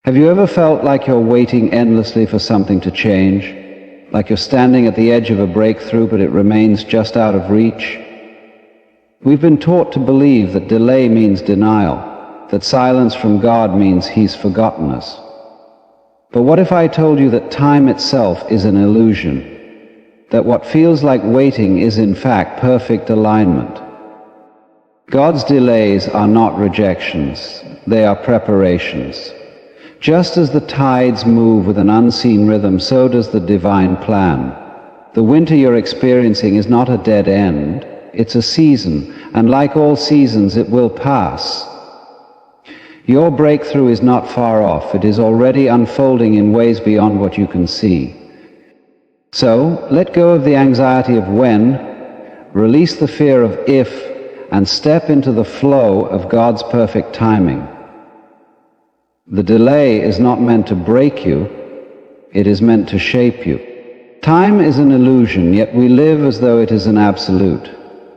Have you ever felt like you're waiting endlessly for something to change? Like you're standing at the edge of a breakthrough, but it remains just out of reach? We've been taught to believe that delay means denial, that silence from God means He's forgotten us. But what if I told you that time itself is an illusion? That what feels like waiting is in fact perfect alignment? God's delays are not rejections, they are preparations. Just as the tides move with an unseen rhythm, so does the divine plan. The winter you're experiencing is not a dead end, it's a season, and like all seasons, it will pass. Your breakthrough is not far off, it is already unfolding in ways beyond what you can see. So, let go of the anxiety of when, release the fear of if, and step into the flow of God's perfect timing. The delay is not meant to break you, it is meant to shape you. Time is an illusion, yet we live as though it is an absolute.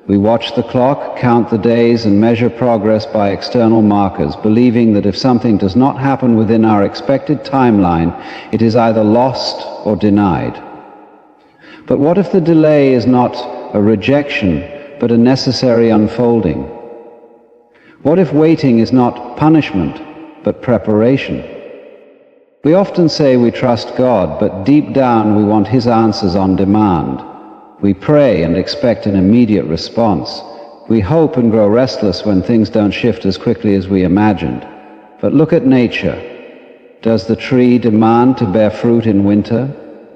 We watch the clock, count the days, and measure progress by external markers, believing that if something does not happen within our expected timeline, it is either lost or denied. But what if the delay is not a rejection, but a necessary unfolding? What if waiting is not punishment, but preparation? We often say we trust God, but deep down we want His answers on demand. We pray and expect an immediate response. We hope and grow restless when things don't shift as quickly as we imagined. But look at nature. Does the tree demand to bear fruit in winter?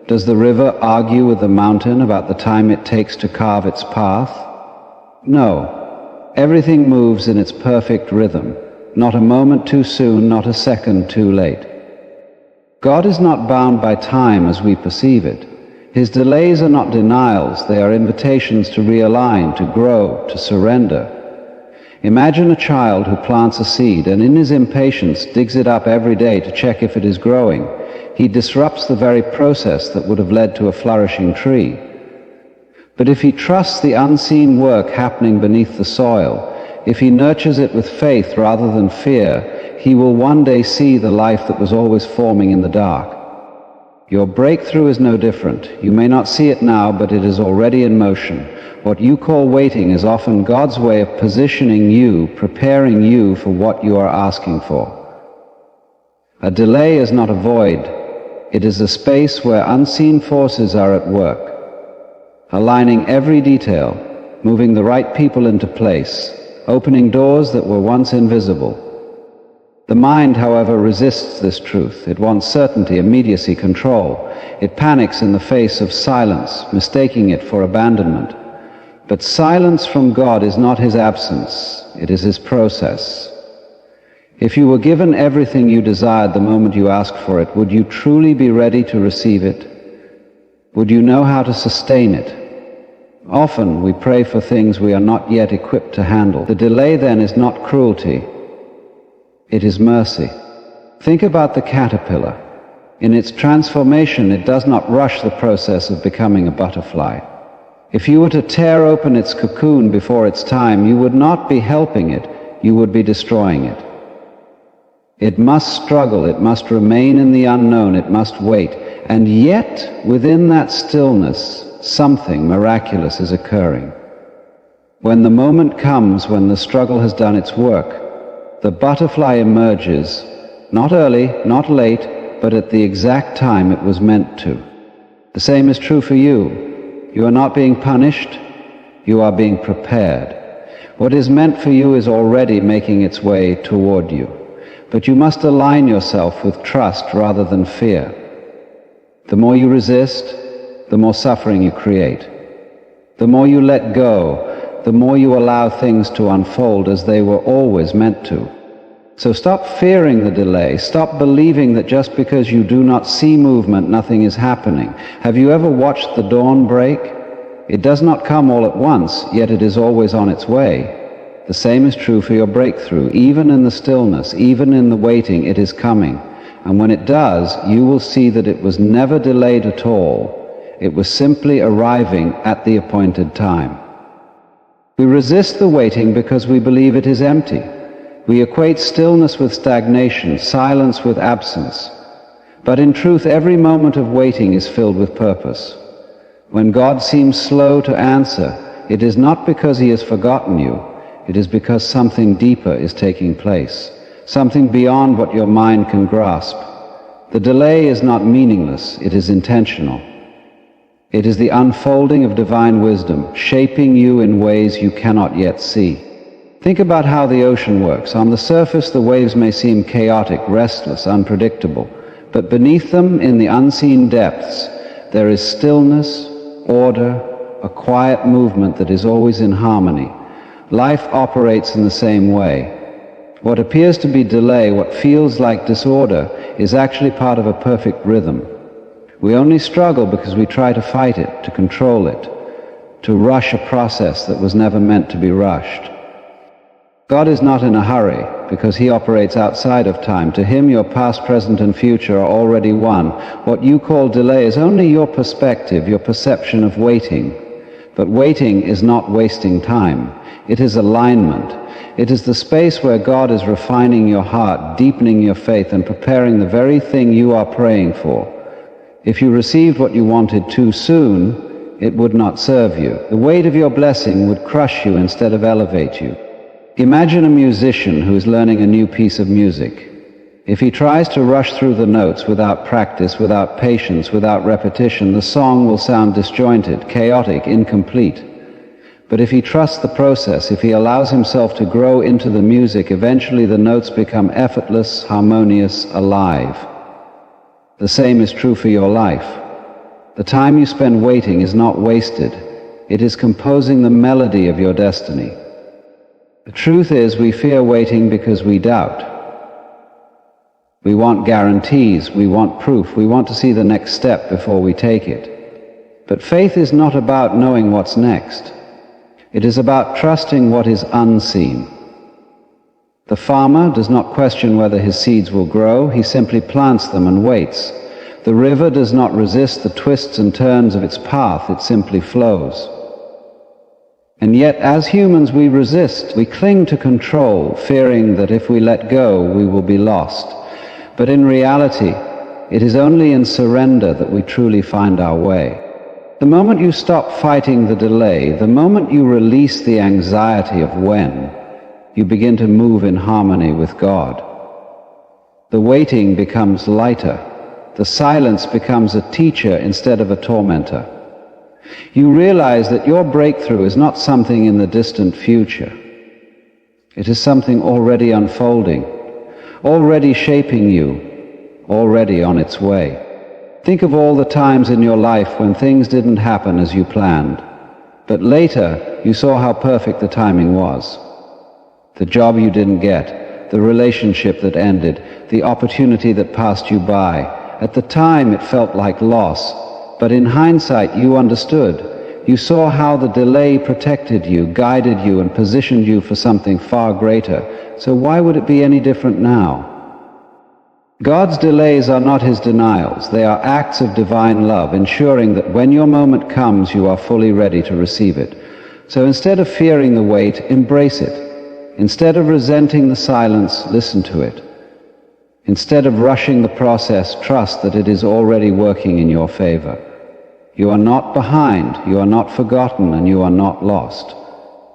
Does the river argue with the mountain about the time it takes to carve its path? No. Everything moves in its perfect rhythm. Not a moment too soon, not a second too late. God is not bound by time as we perceive it. His delays are not denials, they are invitations to realign, to grow, to surrender. Imagine a child who plants a seed and in his impatience digs it up every day to check if it is growing. He disrupts the very process that would have led to a flourishing tree. But if he trusts the unseen work happening beneath the soil, if he nurtures it with faith rather than fear, he will one day see the life that was always forming in the dark. Your breakthrough is no different. You may not see it now, but it is already in motion. What you call waiting is often God's way of positioning you, preparing you for what you are asking for. A delay is not a void. It is a space where unseen forces are at work, aligning every detail, moving the right people into place, opening doors that were once invisible. The mind, however, resists this truth. It wants certainty, immediacy, control. It panics in the face of silence, mistaking it for abandonment. But silence from God is not His absence, it is His process. If you were given everything you desired the moment you asked for it, would you truly be ready to receive it? Would you know how to sustain it? Often we pray for things we are not yet equipped to handle. The delay then is not cruelty, it is mercy. Think about the caterpillar. In its transformation, it does not rush the process of becoming a butterfly. If you were to tear open its cocoon before its time, you would not be helping it, you would be destroying it. It must struggle, it must remain in the unknown, it must wait. And yet, within that stillness, something miraculous is occurring. When the moment comes when the struggle has done its work, the butterfly emerges, not early, not late, but at the exact time it was meant to. The same is true for you. You are not being punished, you are being prepared. What is meant for you is already making its way toward you. But you must align yourself with trust rather than fear. The more you resist, the more suffering you create. The more you let go, the more you allow things to unfold as they were always meant to. So stop fearing the delay. Stop believing that just because you do not see movement, nothing is happening. Have you ever watched the dawn break? It does not come all at once, yet it is always on its way. The same is true for your breakthrough. Even in the stillness, even in the waiting, it is coming. And when it does, you will see that it was never delayed at all. It was simply arriving at the appointed time. We resist the waiting because we believe it is empty. We equate stillness with stagnation, silence with absence. But in truth, every moment of waiting is filled with purpose. When God seems slow to answer, it is not because he has forgotten you. It is because something deeper is taking place, something beyond what your mind can grasp. The delay is not meaningless, it is intentional. It is the unfolding of divine wisdom, shaping you in ways you cannot yet see. Think about how the ocean works. On the surface, the waves may seem chaotic, restless, unpredictable. But beneath them, in the unseen depths, there is stillness, order, a quiet movement that is always in harmony. Life operates in the same way. What appears to be delay, what feels like disorder, is actually part of a perfect rhythm. We only struggle because we try to fight it, to control it, to rush a process that was never meant to be rushed. God is not in a hurry because he operates outside of time. To him, your past, present, and future are already one. What you call delay is only your perspective, your perception of waiting. But waiting is not wasting time. It is alignment. It is the space where God is refining your heart, deepening your faith, and preparing the very thing you are praying for. If you received what you wanted too soon, it would not serve you. The weight of your blessing would crush you instead of elevate you. Imagine a musician who is learning a new piece of music. If he tries to rush through the notes without practice, without patience, without repetition, the song will sound disjointed, chaotic, incomplete. But if he trusts the process, if he allows himself to grow into the music, eventually the notes become effortless, harmonious, alive. The same is true for your life. The time you spend waiting is not wasted. It is composing the melody of your destiny. The truth is, we fear waiting because we doubt. We want guarantees, we want proof, we want to see the next step before we take it. But faith is not about knowing what's next. It is about trusting what is unseen. The farmer does not question whether his seeds will grow, he simply plants them and waits. The river does not resist the twists and turns of its path, it simply flows. And yet, as humans, we resist. We cling to control, fearing that if we let go, we will be lost. But in reality, it is only in surrender that we truly find our way. The moment you stop fighting the delay, the moment you release the anxiety of when, you begin to move in harmony with God. The waiting becomes lighter. The silence becomes a teacher instead of a tormentor. You realize that your breakthrough is not something in the distant future. It is something already unfolding, already shaping you, already on its way. Think of all the times in your life when things didn't happen as you planned, but later you saw how perfect the timing was. The job you didn't get, the relationship that ended, the opportunity that passed you by. At the time it felt like loss. But in hindsight, you understood. You saw how the delay protected you, guided you, and positioned you for something far greater. So why would it be any different now? God's delays are not his denials. They are acts of divine love, ensuring that when your moment comes, you are fully ready to receive it. So instead of fearing the wait, embrace it. Instead of resenting the silence, listen to it. Instead of rushing the process, trust that it is already working in your favor. You are not behind, you are not forgotten, and you are not lost.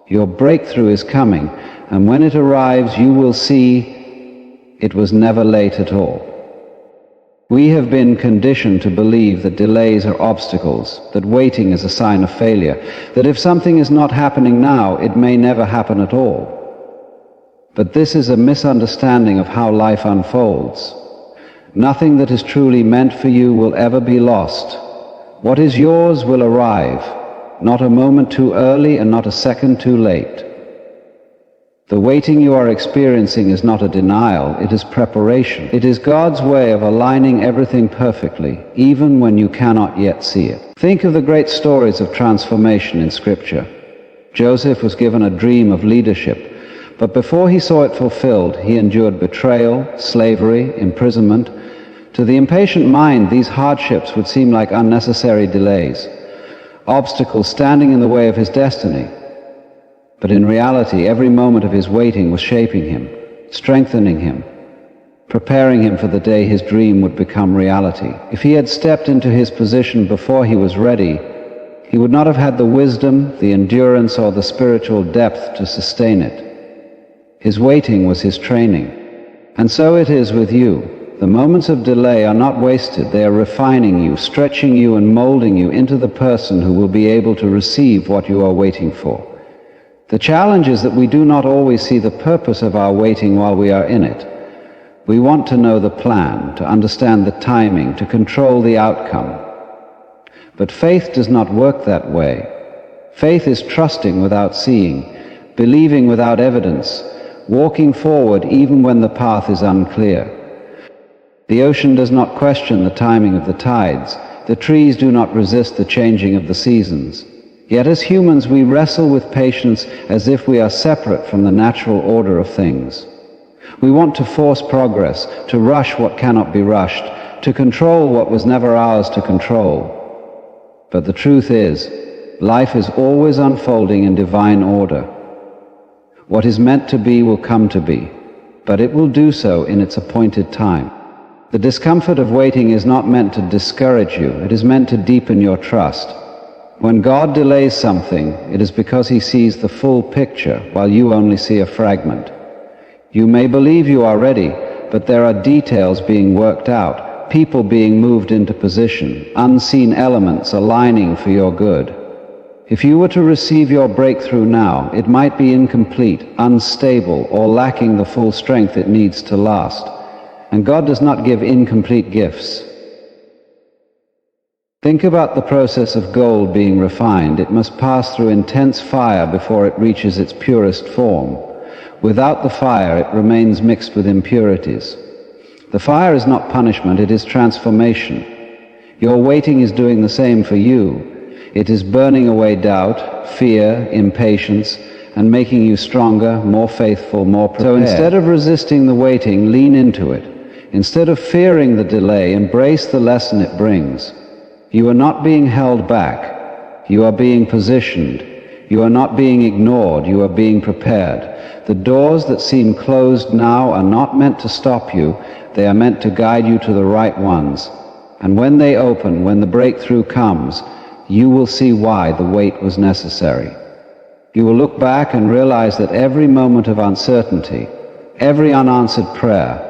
Your breakthrough is coming, and when it arrives, you will see it was never late at all. We have been conditioned to believe that delays are obstacles, that waiting is a sign of failure, that if something is not happening now, it may never happen at all. But this is a misunderstanding of how life unfolds. Nothing that is truly meant for you will ever be lost. What is yours will arrive, not a moment too early and not a second too late. The waiting you are experiencing is not a denial, it is preparation. It is God's way of aligning everything perfectly, even when you cannot yet see it. Think of the great stories of transformation in Scripture. Joseph was given a dream of leadership. But before he saw it fulfilled, he endured betrayal, slavery, imprisonment. To the impatient mind, these hardships would seem like unnecessary delays, obstacles standing in the way of his destiny. But in reality, every moment of his waiting was shaping him, strengthening him, preparing him for the day his dream would become reality. If he had stepped into his position before he was ready, he would not have had the wisdom, the endurance, or the spiritual depth to sustain it. His waiting was his training. And so it is with you. The moments of delay are not wasted. They are refining you, stretching you, and molding you into the person who will be able to receive what you are waiting for. The challenge is that we do not always see the purpose of our waiting while we are in it. We want to know the plan, to understand the timing, to control the outcome. But faith does not work that way. Faith is trusting without seeing, believing without evidence, walking forward even when the path is unclear. The ocean does not question the timing of the tides. The trees do not resist the changing of the seasons. Yet as humans we wrestle with patience as if we are separate from the natural order of things. We want to force progress, to rush what cannot be rushed, to control what was never ours to control. But the truth is, life is always unfolding in divine order. What is meant to be will come to be, but it will do so in its appointed time. The discomfort of waiting is not meant to discourage you, it is meant to deepen your trust. When God delays something, it is because he sees the full picture while you only see a fragment. You may believe you are ready, but there are details being worked out, people being moved into position, unseen elements aligning for your good. If you were to receive your breakthrough now, it might be incomplete, unstable, or lacking the full strength it needs to last. And God does not give incomplete gifts. Think about the process of gold being refined. It must pass through intense fire before it reaches its purest form. Without the fire, it remains mixed with impurities. The fire is not punishment, it is transformation. Your waiting is doing the same for you. It is burning away doubt, fear, impatience, and making you stronger, more faithful, more prepared. So instead of resisting the waiting, lean into it. Instead of fearing the delay, embrace the lesson it brings. You are not being held back. You are being positioned. You are not being ignored. You are being prepared. The doors that seem closed now are not meant to stop you. They are meant to guide you to the right ones. And when they open, when the breakthrough comes, you will see why the wait was necessary. You will look back and realize that every moment of uncertainty, every unanswered prayer,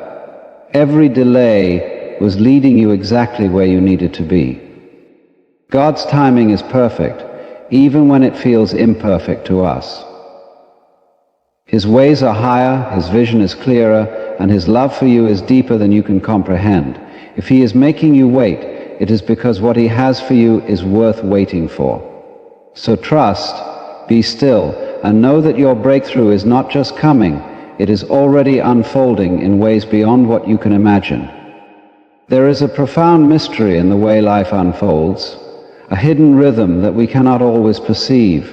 every delay was leading you exactly where you needed to be. God's timing is perfect, even when it feels imperfect to us. His ways are higher, his vision is clearer, and his love for you is deeper than you can comprehend. If he is making you wait, it is because what he has for you is worth waiting for. So trust, be still, and know that your breakthrough is not just coming, it is already unfolding in ways beyond what you can imagine. There is a profound mystery in the way life unfolds, a hidden rhythm that we cannot always perceive.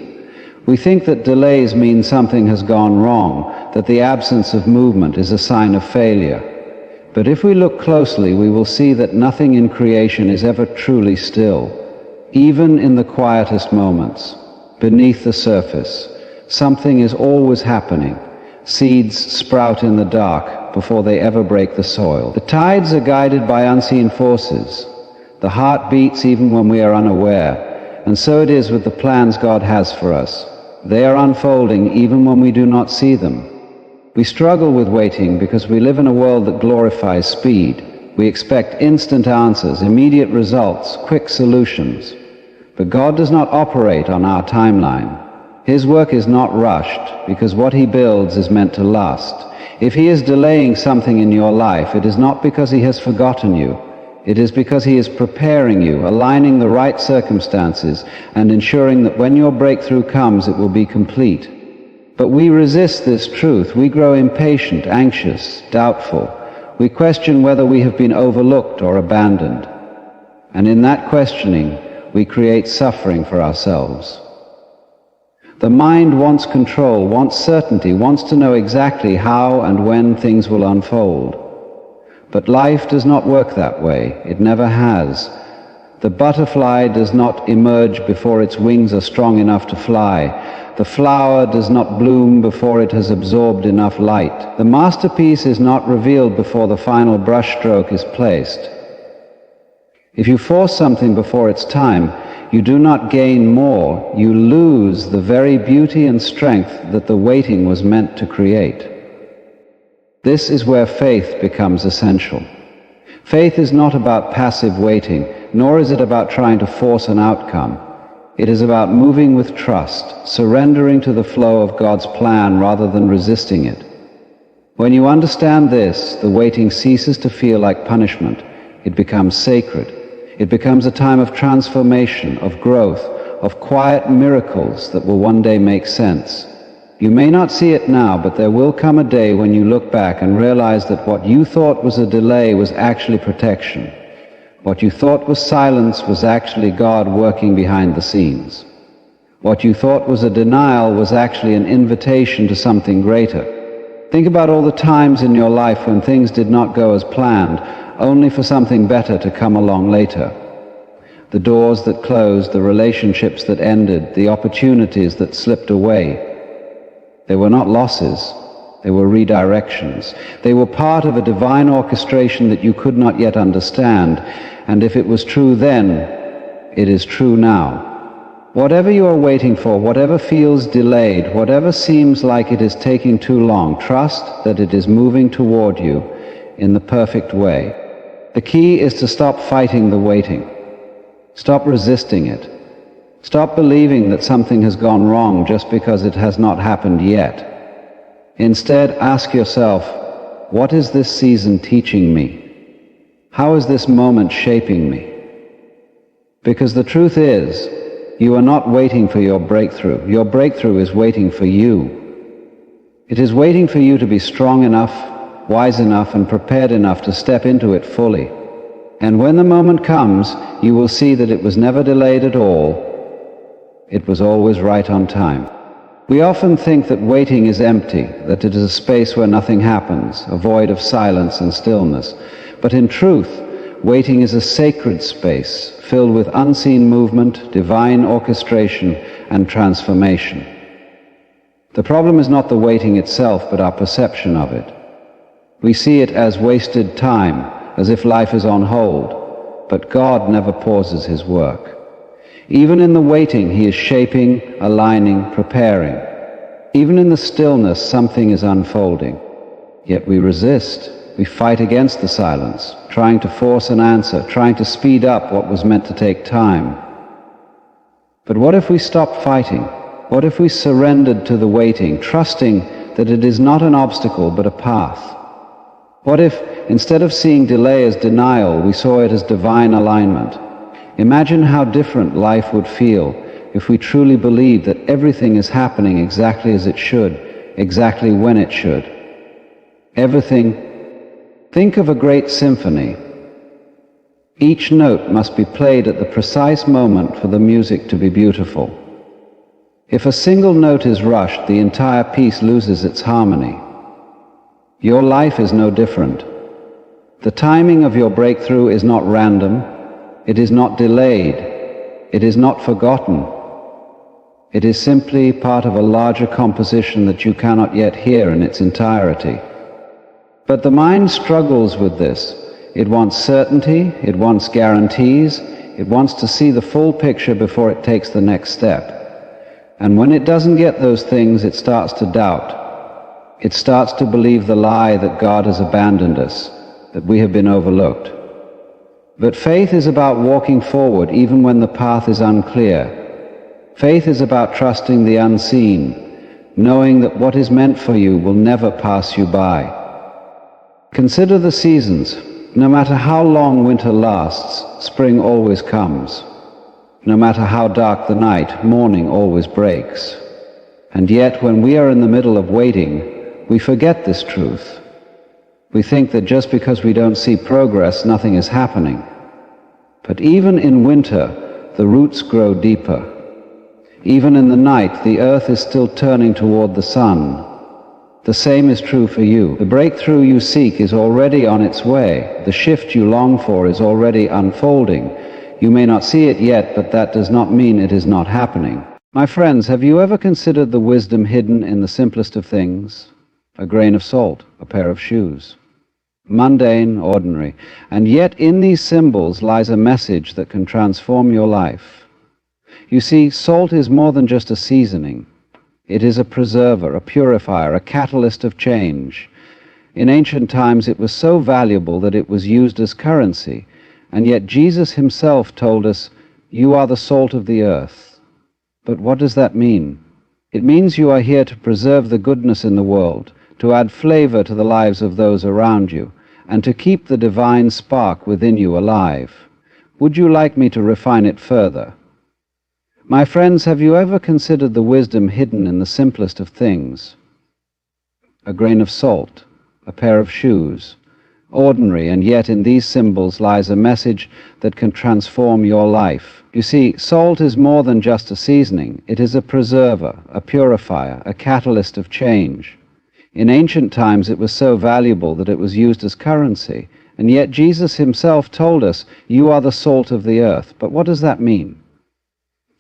We think that delays mean something has gone wrong, that the absence of movement is a sign of failure. But if we look closely, we will see that nothing in creation is ever truly still. Even in the quietest moments, beneath the surface, something is always happening. Seeds sprout in the dark before they ever break the soil. The tides are guided by unseen forces. The heart beats even when we are unaware, and so it is with the plans God has for us. They are unfolding even when we do not see them. We struggle with waiting because we live in a world that glorifies speed. We expect instant answers, immediate results, quick solutions. But God does not operate on our timeline. His work is not rushed, because what he builds is meant to last. If he is delaying something in your life, it is not because he has forgotten you. It is because he is preparing you, aligning the right circumstances, and ensuring that when your breakthrough comes, it will be complete. But we resist this truth. We grow impatient, anxious, doubtful. We question whether we have been overlooked or abandoned. And in that questioning, we create suffering for ourselves. The mind wants control, wants certainty, wants to know exactly how and when things will unfold. But life does not work that way. It never has. The butterfly does not emerge before its wings are strong enough to fly. The flower does not bloom before it has absorbed enough light. The masterpiece is not revealed before the final brushstroke is placed. If you force something before its time, you do not gain more, you lose the very beauty and strength that the waiting was meant to create. This is where faith becomes essential. Faith is not about passive waiting, nor is it about trying to force an outcome. It is about moving with trust, surrendering to the flow of God's plan rather than resisting it. When you understand this, the waiting ceases to feel like punishment. It becomes sacred. It becomes a time of transformation, of growth, of quiet miracles that will one day make sense. You may not see it now, but there will come a day when you look back and realize that what you thought was a delay was actually protection. What you thought was silence was actually God working behind the scenes. What you thought was a denial was actually an invitation to something greater. Think about all the times in your life when things did not go as planned, only for something better to come along later. The doors that closed, the relationships that ended, the opportunities that slipped away. They were not losses, they were redirections. They were part of a divine orchestration that you could not yet understand, and if it was true then, it is true now. Whatever you are waiting for, whatever feels delayed, whatever seems like it is taking too long, trust that it is moving toward you in the perfect way. The key is to stop fighting the waiting. Stop resisting it. Stop believing that something has gone wrong just because it has not happened yet. Instead, ask yourself, what is this season teaching me? How is this moment shaping me? Because the truth is, you are not waiting for your breakthrough. Your breakthrough is waiting for you. It is waiting for you to be strong enough, wise enough, and prepared enough to step into it fully. And when the moment comes, you will see that it was never delayed at all. It was always right on time. We often think that waiting is empty, that it is a space where nothing happens, a void of silence and stillness. But in truth, waiting is a sacred space filled with unseen movement, divine orchestration, and transformation. The problem is not the waiting itself, but our perception of it. We see it as wasted time, as if life is on hold, but God never pauses his work. Even in the waiting, he is shaping, aligning, preparing. Even in the stillness, something is unfolding. Yet we resist. We fight against the silence, trying to force an answer, trying to speed up what was meant to take time. But what if we stopped fighting? What if we surrendered to the waiting, trusting that it is not an obstacle but a path? What if, instead of seeing delay as denial, we saw it as divine alignment? Imagine how different life would feel if we truly believed that everything is happening exactly as it should, exactly when it should. Everything. Think of a great symphony. Each note must be played at the precise moment for the music to be beautiful. If a single note is rushed, the entire piece loses its harmony. Your life is no different. The timing of your breakthrough is not random. It is not delayed. It is not forgotten. It is simply part of a larger composition that you cannot yet hear in its entirety. But the mind struggles with this. It wants certainty, it wants guarantees, it wants to see the full picture before it takes the next step. And when it doesn't get those things, it starts to doubt. It starts to believe the lie that God has abandoned us, that we have been overlooked. But faith is about walking forward even when the path is unclear. Faith is about trusting the unseen, knowing that what is meant for you will never pass you by. Consider the seasons. No matter how long winter lasts, spring always comes. No matter how dark the night, morning always breaks. And yet, when we are in the middle of waiting, we forget this truth. We think that just because we don't see progress, nothing is happening. But even in winter, the roots grow deeper. Even in the night, the earth is still turning toward the sun. The same is true for you. The breakthrough you seek is already on its way. The shift you long for is already unfolding. You may not see it yet, but that does not mean it is not happening. My friends, have you ever considered the wisdom hidden in the simplest of things? A grain of salt, a pair of shoes. Mundane, ordinary, and yet in these symbols lies a message that can transform your life. You see, salt is more than just a seasoning. It is a preserver, a purifier, a catalyst of change. In ancient times it was so valuable that it was used as currency, and yet Jesus himself told us, "You are the salt of the earth." But what does that mean? It means you are here to preserve the goodness in the world, to add flavor to the lives of those around you, and to keep the divine spark within you alive. Would you like me to refine it further? My friends, have you ever considered the wisdom hidden in the simplest of things? A grain of salt, a pair of shoes. Ordinary, and yet in these symbols lies a message that can transform your life. You see, salt is more than just a seasoning. It is a preserver, a purifier, a catalyst of change. In ancient times it was so valuable that it was used as currency, and yet Jesus himself told us, "You are the salt of the earth." But what does that mean?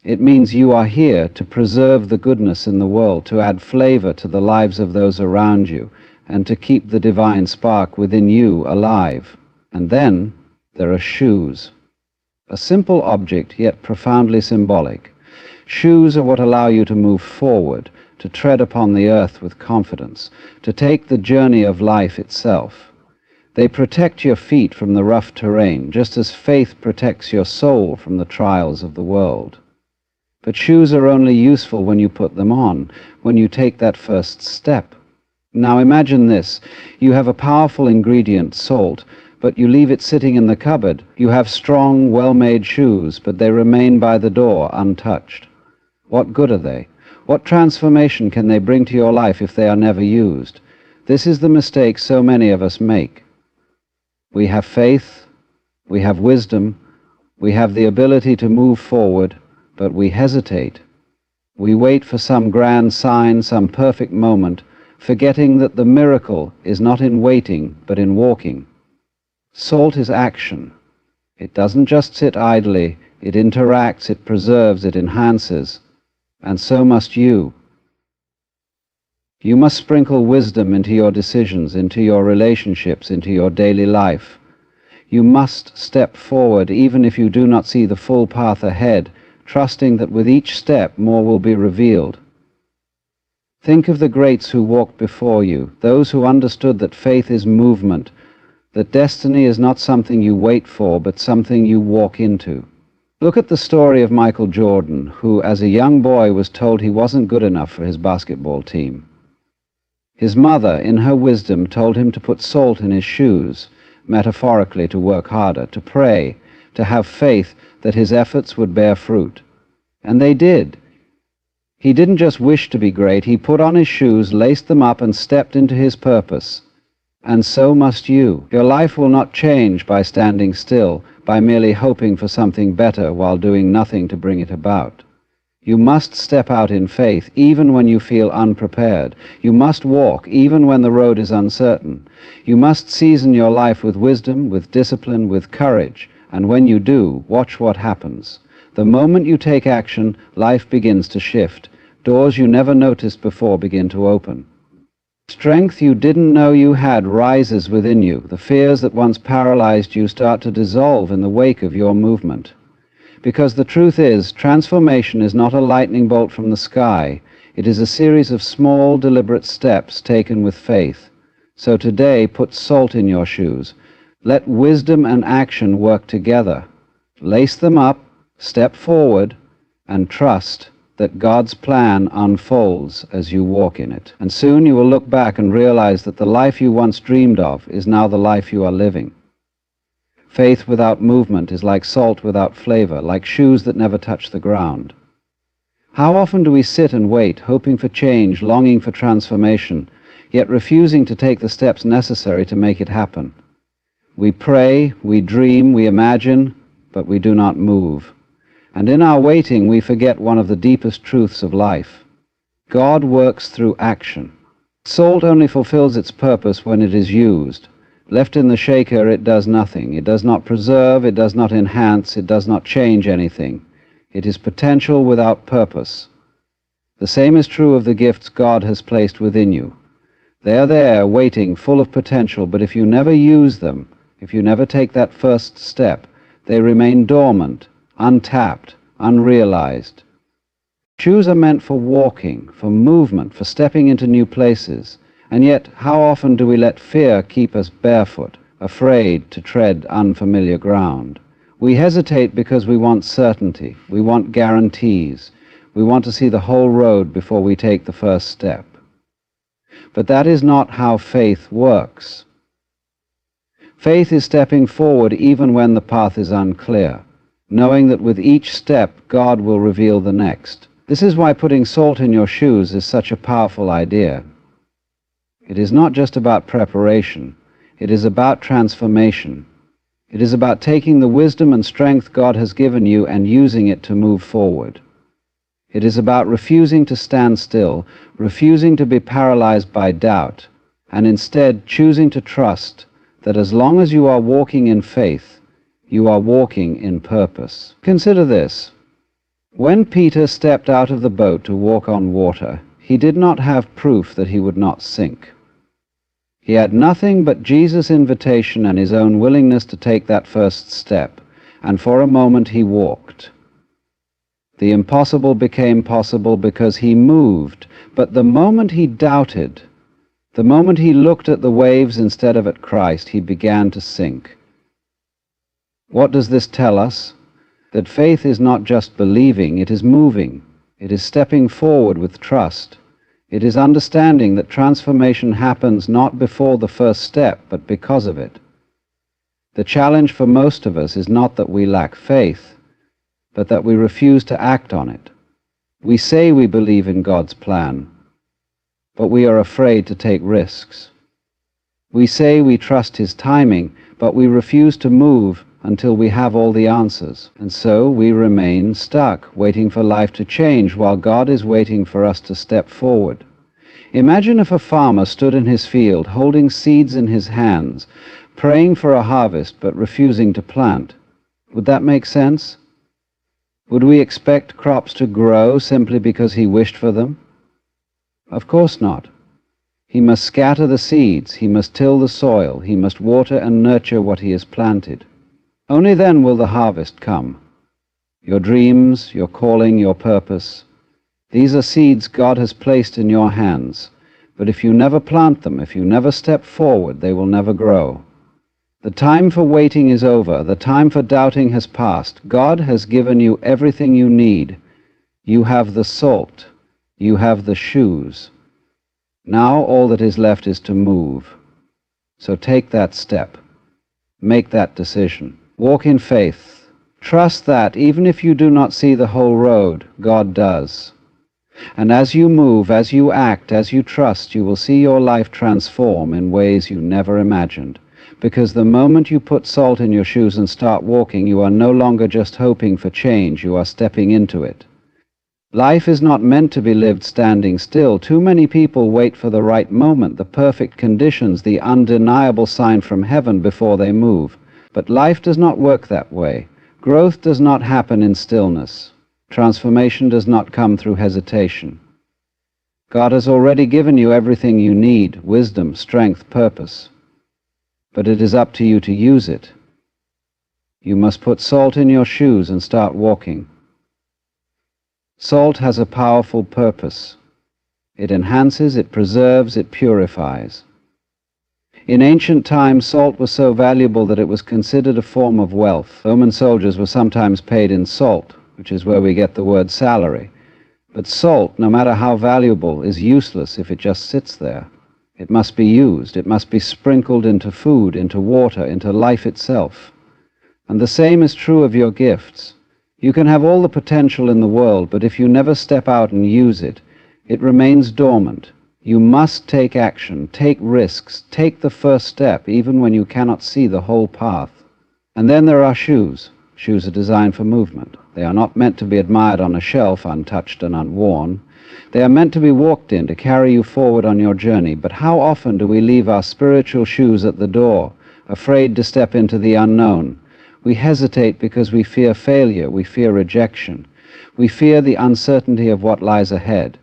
It means you are here to preserve the goodness in the world, to add flavor to the lives of those around you, and to keep the divine spark within you alive. And then there are shoes. A simple object, yet profoundly symbolic. Shoes are what allow you to move forward, to tread upon the earth with confidence, to take the journey of life itself. They protect your feet from the rough terrain, just as faith protects your soul from the trials of the world. But shoes are only useful when you put them on, when you take that first step. Now imagine this. You have a powerful ingredient, salt, but you leave it sitting in the cupboard. You have strong, well-made shoes, but they remain by the door untouched. What good are they? What transformation can they bring to your life if they are never used? This is the mistake so many of us make. We have faith, we have wisdom, we have the ability to move forward, but we hesitate. We wait for some grand sign, some perfect moment, forgetting that the miracle is not in waiting, but in walking. Salt is action. It doesn't just sit idly. It interacts, it preserves, it enhances. And so must you. You must sprinkle wisdom into your decisions, into your relationships, into your daily life. You must step forward, even if you do not see the full path ahead, trusting that with each step more will be revealed. Think of the greats who walked before you, those who understood that faith is movement, that destiny is not something you wait for, but something you walk into. Look at the story of Michael Jordan, who as a young boy was told he wasn't good enough for his basketball team. His mother, in her wisdom, told him to put salt in his shoes, metaphorically to work harder, to pray, to have faith that his efforts would bear fruit. And they did. He didn't just wish to be great, he put on his shoes, laced them up, and stepped into his purpose. And so must you. Your life will not change by standing still, by merely hoping for something better while doing nothing to bring it about. You must step out in faith, even when you feel unprepared. You must walk, even when the road is uncertain. You must season your life with wisdom, with discipline, with courage. And when you do, watch what happens. The moment you take action, life begins to shift. Doors you never noticed before begin to open. Strength you didn't know you had rises within you. The fears that once paralyzed you start to dissolve in the wake of your movement. Because the truth is, transformation is not a lightning bolt from the sky. It is a series of small, deliberate steps taken with faith. So today, put salt in your shoes. Let wisdom and action work together. Lace them up, step forward, and trust that God's plan unfolds as you walk in it. And soon you will look back and realize that the life you once dreamed of is now the life you are living. Faith without movement is like salt without flavor, like shoes that never touch the ground. How often do we sit and wait, hoping for change, longing for transformation, yet refusing to take the steps necessary to make it happen? We pray, we dream, we imagine, but we do not move. And in our waiting, we forget one of the deepest truths of life. God works through action. Salt only fulfills its purpose when it is used. Left in the shaker, it does nothing. It does not preserve, it does not enhance, it does not change anything. It is potential without purpose. The same is true of the gifts God has placed within you. They are there, waiting, full of potential, but if you never use them, if you never take that first step, they remain dormant, untapped, unrealized. Shoes are meant for walking, for movement, for stepping into new places, and yet how often do we let fear keep us barefoot, afraid to tread unfamiliar ground? We hesitate because we want certainty, we want guarantees, we want to see the whole road before we take the first step. But that is not how faith works. Faith is stepping forward even when the path is unclear, knowing that with each step God will reveal the next. This is why putting salt in your shoes is such a powerful idea. It is not just about preparation, it is about transformation. It is about taking the wisdom and strength God has given you and using it to move forward. It is about refusing to stand still, refusing to be paralyzed by doubt, and instead choosing to trust that as long as you are walking in faith, you are walking in purpose. Consider this. When Peter stepped out of the boat to walk on water, he did not have proof that he would not sink. He had nothing but Jesus' invitation and his own willingness to take that first step, and for a moment he walked. The impossible became possible because he moved, but the moment he doubted, the moment he looked at the waves instead of at Christ, he began to sink. What does this tell us? That faith is not just believing, it is moving. It is stepping forward with trust. It is understanding that transformation happens not before the first step, but because of it. The challenge for most of us is not that we lack faith, but that we refuse to act on it. We say we believe in God's plan, but we are afraid to take risks. We say we trust His timing, but we refuse to move until we have all the answers. And so we remain stuck, waiting for life to change while God is waiting for us to step forward. Imagine if a farmer stood in his field, holding seeds in his hands, praying for a harvest but refusing to plant. Would that make sense? Would we expect crops to grow simply because he wished for them? Of course not. He must scatter the seeds, he must till the soil, he must water and nurture what he has planted. Only then will the harvest come. Your dreams, your calling, your purpose, these are seeds God has placed in your hands. But if you never plant them, if you never step forward, they will never grow. The time for waiting is over. The time for doubting has passed. God has given you everything you need. You have the salt. You have the shoes. Now all that is left is to move. So take that step. Make that decision. Walk in faith. Trust that, even if you do not see the whole road, God does. And as you move, as you act, as you trust, you will see your life transform in ways you never imagined. Because the moment you put salt in your shoes and start walking, you are no longer just hoping for change, you are stepping into it. Life is not meant to be lived standing still. Too many people wait for the right moment, the perfect conditions, the undeniable sign from heaven before they move. But life does not work that way. Growth does not happen in stillness. Transformation does not come through hesitation. God has already given you everything you need, wisdom, strength, purpose. But it is up to you to use it. You must put salt in your shoes and start walking. Salt has a powerful purpose. It enhances, it preserves, it purifies. In ancient times, salt was so valuable that it was considered a form of wealth. Roman soldiers were sometimes paid in salt, which is where we get the word salary. But salt, no matter how valuable, is useless if it just sits there. It must be used. It must be sprinkled into food, into water, into life itself. And the same is true of your gifts. You can have all the potential in the world, but if you never step out and use it, it remains dormant. You must take action, take risks, take the first step, even when you cannot see the whole path. And then there are shoes. Shoes are designed for movement. They are not meant to be admired on a shelf, untouched and unworn. They are meant to be walked in, to carry you forward on your journey. But how often do we leave our spiritual shoes at the door, afraid to step into the unknown? We hesitate because we fear failure, we fear rejection. We fear the uncertainty of what lies ahead.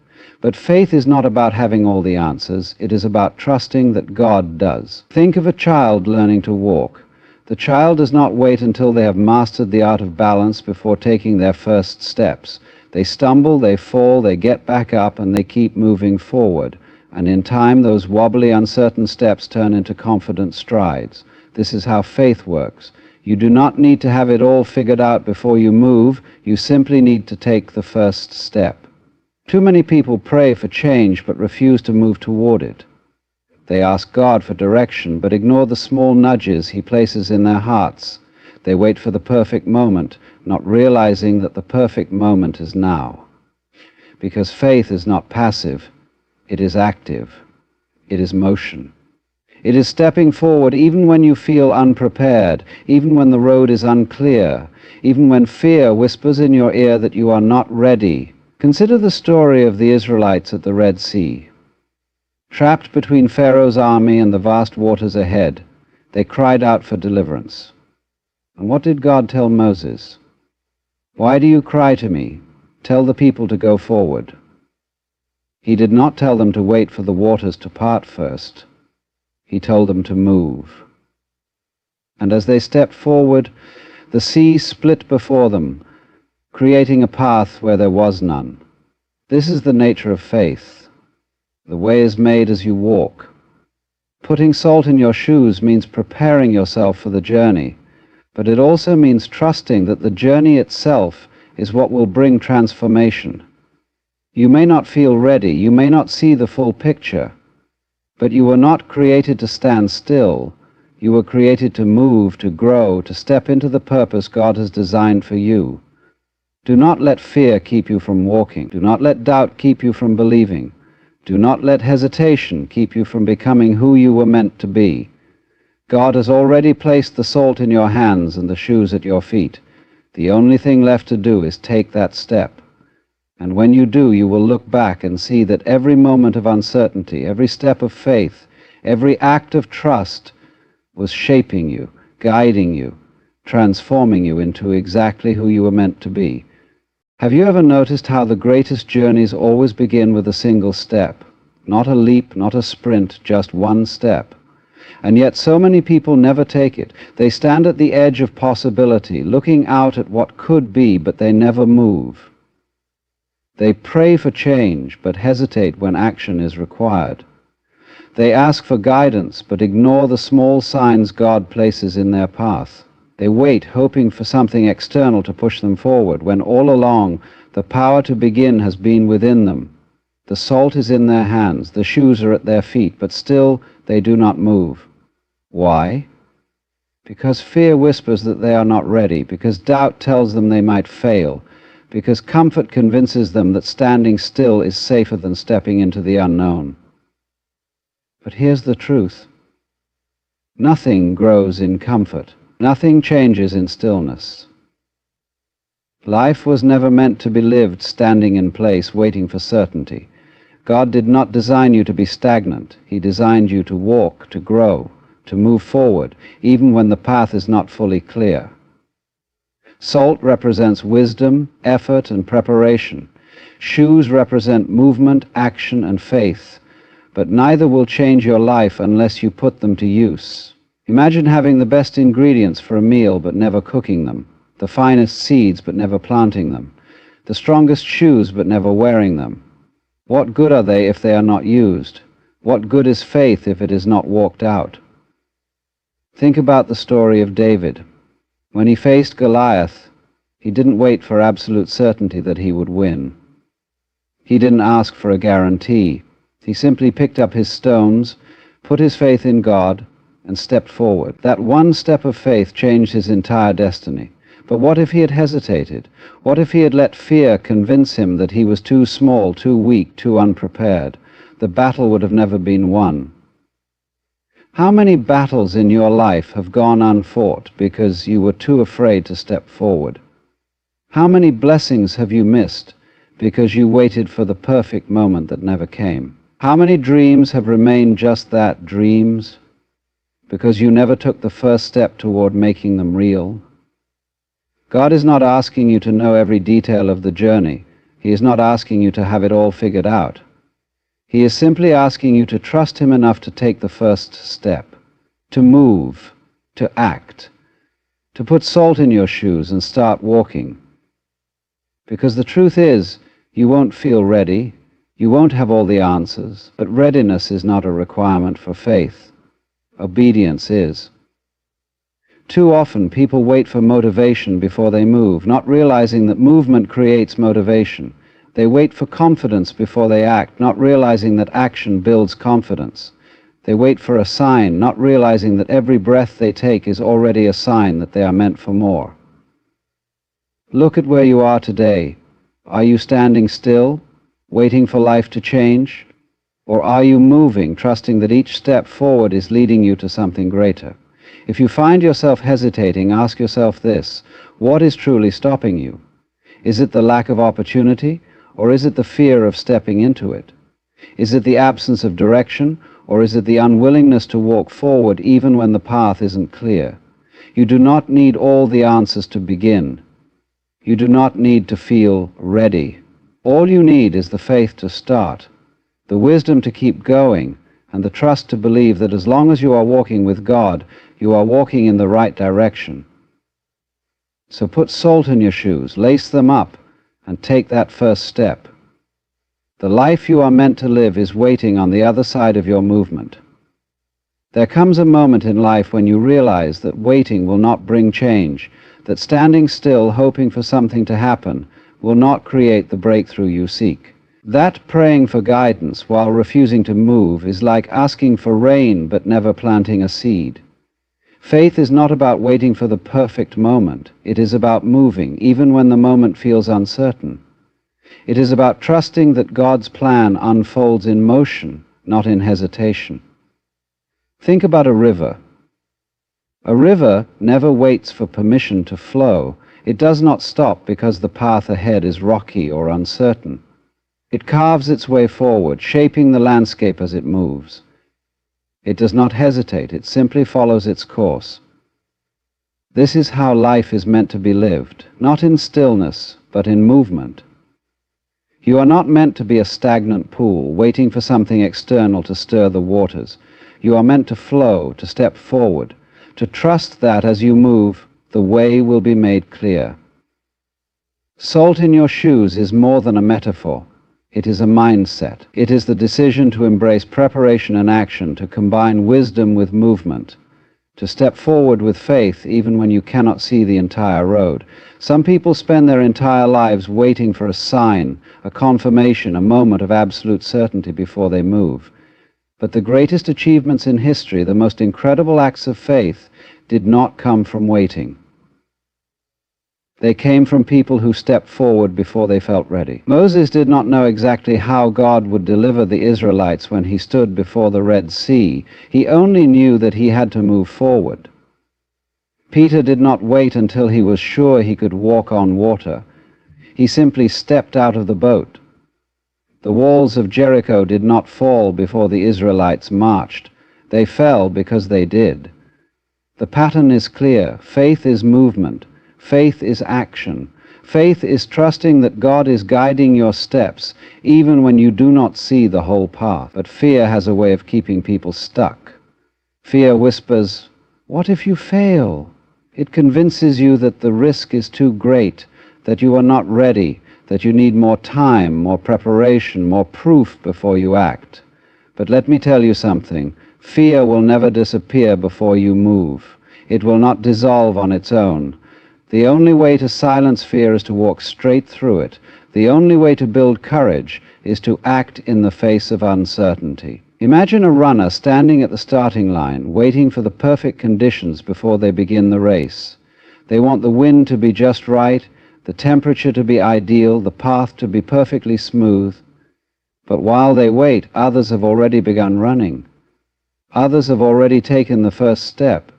But faith is not about having all the answers. It is about trusting that God does. Think of a child learning to walk. The child does not wait until they have mastered the art of balance before taking their first steps. They stumble, they fall, they get back up, and they keep moving forward. And in time, those wobbly, uncertain steps turn into confident strides. This is how faith works. You do not need to have it all figured out before you move. You simply need to take the first step. Too many people pray for change but refuse to move toward it. They ask God for direction but ignore the small nudges He places in their hearts. They wait for the perfect moment, not realizing that the perfect moment is now. Because faith is not passive, it is active. It is motion. It is stepping forward even when you feel unprepared, even when the road is unclear, even when fear whispers in your ear that you are not ready. Consider the story of the Israelites at the Red Sea. Trapped between Pharaoh's army and the vast waters ahead, they cried out for deliverance. And what did God tell Moses? "Why do you cry to me? Tell the people to go forward." He did not tell them to wait for the waters to part first. He told them to move. And as they stepped forward, the sea split before them, creating a path where there was none. This is the nature of faith. The way is made as you walk. Putting salt in your shoes means preparing yourself for the journey, but it also means trusting that the journey itself is what will bring transformation. You may not feel ready, you may not see the full picture, but you were not created to stand still. You were created to move, to grow, to step into the purpose God has designed for you. Do not let fear keep you from walking. Do not let doubt keep you from believing. Do not let hesitation keep you from becoming who you were meant to be. God has already placed the salt in your hands and the shoes at your feet. The only thing left to do is take that step. And when you do, you will look back and see that every moment of uncertainty, every step of faith, every act of trust was shaping you, guiding you, transforming you into exactly who you were meant to be. Have you ever noticed how the greatest journeys always begin with a single step? Not a leap, not a sprint, just one step. And yet so many people never take it. They stand at the edge of possibility, looking out at what could be, but they never move. They pray for change, but hesitate when action is required. They ask for guidance, but ignore the small signs God places in their path. They wait, hoping for something external to push them forward, when all along the power to begin has been within them. The salt is in their hands, the shoes are at their feet, but still they do not move. Why? Because fear whispers that they are not ready, because doubt tells them they might fail, because comfort convinces them that standing still is safer than stepping into the unknown. But here's the truth. Nothing grows in comfort. Nothing changes in stillness. Life was never meant to be lived standing in place, waiting for certainty. God did not design you to be stagnant. He designed you to walk, to grow, to move forward, even when the path is not fully clear. Salt represents wisdom, effort, and preparation. Shoes represent movement, action, and faith. But neither will change your life unless you put them to use. Imagine having the best ingredients for a meal but never cooking them, the finest seeds but never planting them, the strongest shoes but never wearing them. What good are they if they are not used? What good is faith if it is not walked out? Think about the story of David. When he faced Goliath, he didn't wait for absolute certainty that he would win. He didn't ask for a guarantee. He simply picked up his stones, put his faith in God, and stepped forward. That one step of faith changed his entire destiny. But what if he had hesitated? What if he had let fear convince him that he was too small, too weak, too unprepared? The battle would have never been won. How many battles in your life have gone unfought because you were too afraid to step forward? How many blessings have you missed because you waited for the perfect moment that never came? How many dreams have remained just that, dreams, because you never took the first step toward making them real? God is not asking you to know every detail of the journey. He is not asking you to have it all figured out. He is simply asking you to trust him enough to take the first step, to move, to act, to put salt in your shoes and start walking. Because the truth is, you won't feel ready, you won't have all the answers, but readiness is not a requirement for faith. Obedience is. Too often, people wait for motivation before they move, not realizing that movement creates motivation. They wait for confidence before they act, not realizing that action builds confidence. They wait for a sign, not realizing that every breath they take is already a sign that they are meant for more. Look at where you are today. Are you standing still, waiting for life to change? Or are you moving, trusting that each step forward is leading you to something greater? If you find yourself hesitating, ask yourself this: what is truly stopping you? Is it the lack of opportunity, or is it the fear of stepping into it? Is it the absence of direction, or is it the unwillingness to walk forward even when the path isn't clear? You do not need all the answers to begin. You do not need to feel ready. All you need is the faith to start, the wisdom to keep going, and the trust to believe that as long as you are walking with God, you are walking in the right direction. So put salt in your shoes, lace them up, and take that first step. The life you are meant to live is waiting on the other side of your movement. There comes a moment in life when you realize that waiting will not bring change, that standing still, hoping for something to happen, will not create the breakthrough you seek. That praying for guidance while refusing to move is like asking for rain but never planting a seed. Faith is not about waiting for the perfect moment. It is about moving, even when the moment feels uncertain. It is about trusting that God's plan unfolds in motion, not in hesitation. Think about a river. A river never waits for permission to flow. It does not stop because the path ahead is rocky or uncertain. It carves its way forward, shaping the landscape as it moves. It does not hesitate, it simply follows its course. This is how life is meant to be lived, not in stillness, but in movement. You are not meant to be a stagnant pool, waiting for something external to stir the waters. You are meant to flow, to step forward, to trust that as you move, the way will be made clear. Salt in your shoes is more than a metaphor. It is a mindset. It is the decision to embrace preparation and action, to combine wisdom with movement, to step forward with faith even when you cannot see the entire road. Some people spend their entire lives waiting for a sign, a confirmation, a moment of absolute certainty before they move. But the greatest achievements in history, the most incredible acts of faith, did not come from waiting. They came from people who stepped forward before they felt ready. Moses did not know exactly how God would deliver the Israelites when he stood before the Red Sea. He only knew that he had to move forward. Peter did not wait until he was sure he could walk on water. He simply stepped out of the boat. The walls of Jericho did not fall before the Israelites marched. They fell because they did. The pattern is clear. Faith is movement. Faith is action. Faith is trusting that God is guiding your steps, even when you do not see the whole path. But fear has a way of keeping people stuck. Fear whispers, "What if you fail?" It convinces you that the risk is too great, that you are not ready, that you need more time, more preparation, more proof before you act. But let me tell you something. Fear will never disappear before you move. It will not dissolve on its own. The only way to silence fear is to walk straight through it. The only way to build courage is to act in the face of uncertainty. Imagine a runner standing at the starting line, waiting for the perfect conditions before they begin the race. They want the wind to be just right, the temperature to be ideal, the path to be perfectly smooth. But while they wait, others have already begun running. Others have already taken the first step.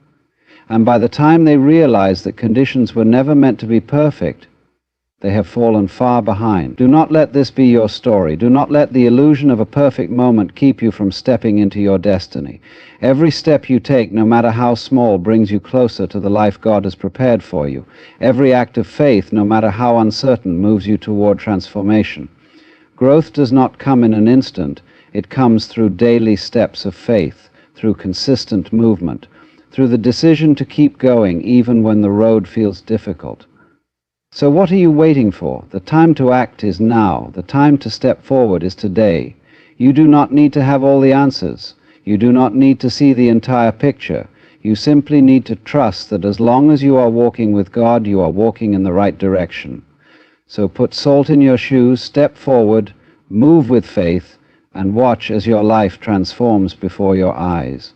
And by the time they realize that conditions were never meant to be perfect, they have fallen far behind. Do not let this be your story. Do not let the illusion of a perfect moment keep you from stepping into your destiny. Every step you take, no matter how small, brings you closer to the life God has prepared for you. Every act of faith, no matter how uncertain, moves you toward transformation. Growth does not come in an instant. It comes through daily steps of faith, through consistent movement, through the decision to keep going even when the road feels difficult. So what are you waiting for? The time to act is now. The time to step forward is today. You do not need to have all the answers. You do not need to see the entire picture. You simply need to trust that as long as you are walking with God, you are walking in the right direction. So put salt in your shoes, step forward, move with faith, and watch as your life transforms before your eyes.